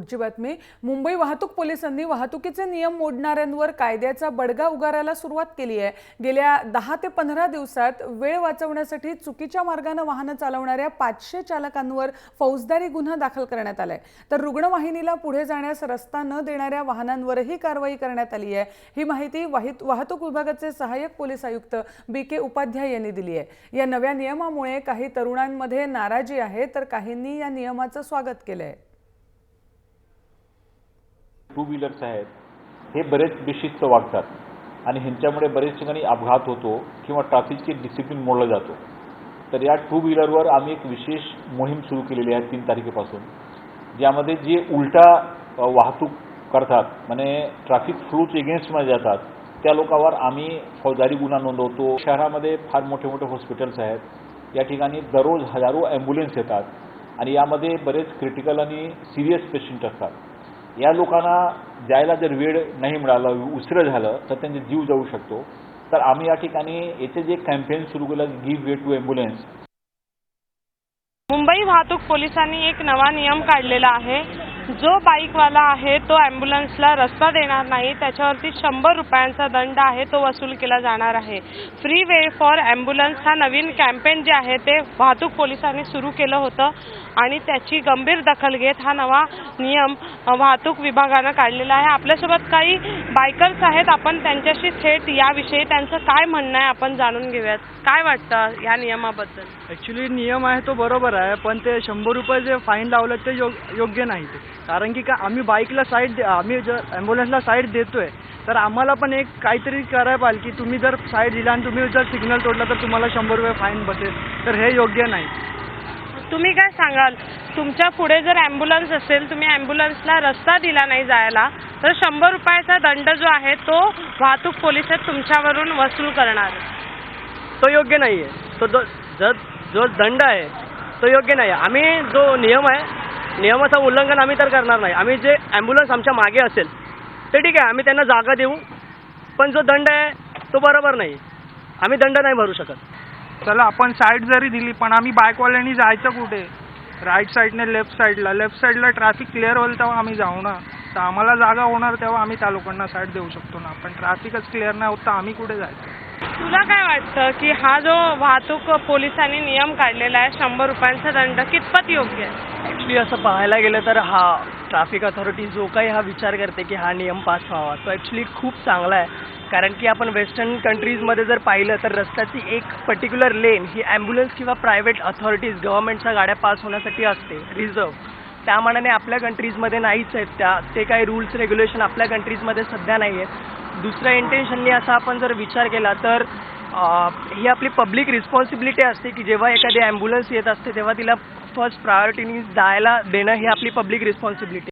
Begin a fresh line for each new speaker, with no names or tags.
पुढची बातमी. मुंबई वाहतूक पोलिसांनी वाहतुकीचे नियम मोडणाऱ्यांवर कायद्याचा बडगा उगारायला सुरुवात केली आहे. गेल्या 10 ते 15 दिवसात वेळ वाचवण्यासाठी चुकीच्या मार्गाने वाहन चालवणाऱ्या 500 चालकांवर फौजदारी गुन्हा दाखल करण्यात आलाय. तर रुग्णवाहिनीला पुढे जाण्यास रस्ता न देणाऱ्या वाहनांवरही कारवाई करण्यात आली आहे. ही माहिती वाहतूक विभागाचे सहाय्यक पोलीस आयुक्त BK उपाध्याय यांनी दिली आहे. या नव्या नियमामुळे काही तरुणांमध्ये नाराजी आहे तर काहींनी या नियमाचं स्वागत केलंय.
टू व्हीलर्स आहेत हे बरेच बेशिस्त वागतात आणि ह्यांच्यामुळे बरेच ठिकाणी अपघात होतो किंवा ट्रॅफिकची डिसिप्लिन मोडला जातो. तर या टू व्हीलरवर आम्ही एक विशेष मोहीम सुरू केलेली आहे 3 तारखेपासून, ज्यामध्ये जे उलटा वाहतूक करतात म्हणजे ट्रॅफिक फ्लोच्या अगेन्स्टमध्ये जातात त्या लोकांवर आम्ही फौजदारी गुन्हा नोंदवतो. शहरामध्ये फार मोठे मोठे हॉस्पिटल्स आहेत, या ठिकाणी दररोज हजारो ॲम्ब्युलन्स येतात आणि यामध्ये बरेच क्रिटिकल आणि सिरियस पेशंट असतात. या लोकांना जायला जर वेळ नाही मिळाला, उशिर झालं तर त्यांचा जीव जाऊ शकतो. तर आम्ही या ठिकाणी याचे जे कॅम्पेन सुरू केलं, give way to ambulance.
Mumbai वाहतूक पोलिसांनी एक नवा नियम काढलेला आहे. जो बाईकवाला आहे तो ॲम्ब्युलन्सला रस्ता देणार नाही त्याच्यावरती 100 रुपयांचा दंड आहे तो वसूल केला जाणार आहे. फ्री वे फॉर ॲम्ब्युलन्स हा नवीन कॅम्पेन जे आहे ते वाहतूक पोलिसांनी सुरू केलं होतं आणि त्याची गंभीर दखल घेत हा नवा नियम वाहतूक विभागानं काढलेला आहे. आपल्यासोबत काही बायकर्स आहेत, आपण त्यांच्याशी थेट याविषयी त्यांचं काय म्हणणं आहे आपण जाणून घेऊयात. काय वाटतं या नियमाबद्दल?
ॲक्च्युली नियम आहे तो बरोबर आहे, पण ते 100 रुपये जे फाईन लावलं ते योग्य नाही. ते कारण की का आम्ही बाईकला साईड आम्ही जर ॲम्ब्युलन्सला साईड देतोय तर आम्हाला पण एक काहीतरी करायला पाहिजे की तुम्ही जर साईड दिला आणि तुम्ही जर सिग्नल तोडला तर तुम्हाला 100 रुपये फाईन बसेल. तर हे योग्य नाही.
तुम्ही काय सांगाल, तुमच्या पुढे जर ॲम्ब्युलन्स असेल, तुम्ही ॲम्ब्युलन्सला रस्ता दिला नाही जायला तर 100 रुपयाचा दंड जो आहे तो वाहतूक पोलिस तुमच्यावरून वसूल करणार.
तो योग्य नाही आहे. तो जो दंड आहे तो योग्य नाही. आम्ही जो नियम आहे नियमाचं उल्लंघन आम्ही तर करणार नाही. आम्ही जे ॲम्ब्युलन्स आमच्या मागे असेल ते ठीक आहे, आम्ही त्यांना जागा देऊ, पण जो दंड आहे तो बरोबर नाही. आम्ही दंड नाही भरू शकत.
चला आपण साईड जरी दिली पण आम्ही बाईकवाल्यांनी जायचं कुठे? राईट साईडने लेफ्ट साईडला ट्रॅफिक क्लिअर होईल तेव्हा आम्ही जाऊ ना. तर आम्हाला जागा होणार तेव्हा आम्ही त्या लोकांना साईड देऊ शकतो ना. पण ट्रॅफिकच क्लिअर नाही होत तर आम्ही कुठे जायचं?
तुला काय वाटतं की हा जो वाहतूक पोलिसांनी नियम काढलेला आहे 100 रुपयांचा दंड कितपत योग्य आहे?
ॲक्च्युली असं पाहायला गेलं तर हा ट्रॅफिक अथॉरिटी जो काही हा विचार करते की हा नियम पास व्हावा तो ॲक्च्युली खूप चांगला आहे. कारण की आपण वेस्टर्न कंट्रीजमध्ये जर पाहिलं तर रस्त्याची एक पर्टिक्युलर लेन ही ॲम्ब्युलन्स किंवा प्रायव्हेट अथॉरिटीज गव्हर्नमेंटच्या गाड्या पास होण्यासाठी असते रिझर्व. त्या मानाने आपल्या कंट्रीजमध्ये नाहीच आहेत ते काही रूल्स रेग्युलेशन आपल्या कंट्रीजमध्ये सध्या नाही आहेत. दुसऱ्या इंटेन्शननी असा आपण जर विचार केला तर ही आपली पब्लिक रिस्पॉन्सिबिलिटी असते की जेव्हा एखादी ॲम्ब्युलन्स येत असते तेव्हा तिला फर्स्ट प्रायोरिटीनी जायला देणं ही आपली पब्लिक रिस्पॉन्सिबिलिटी.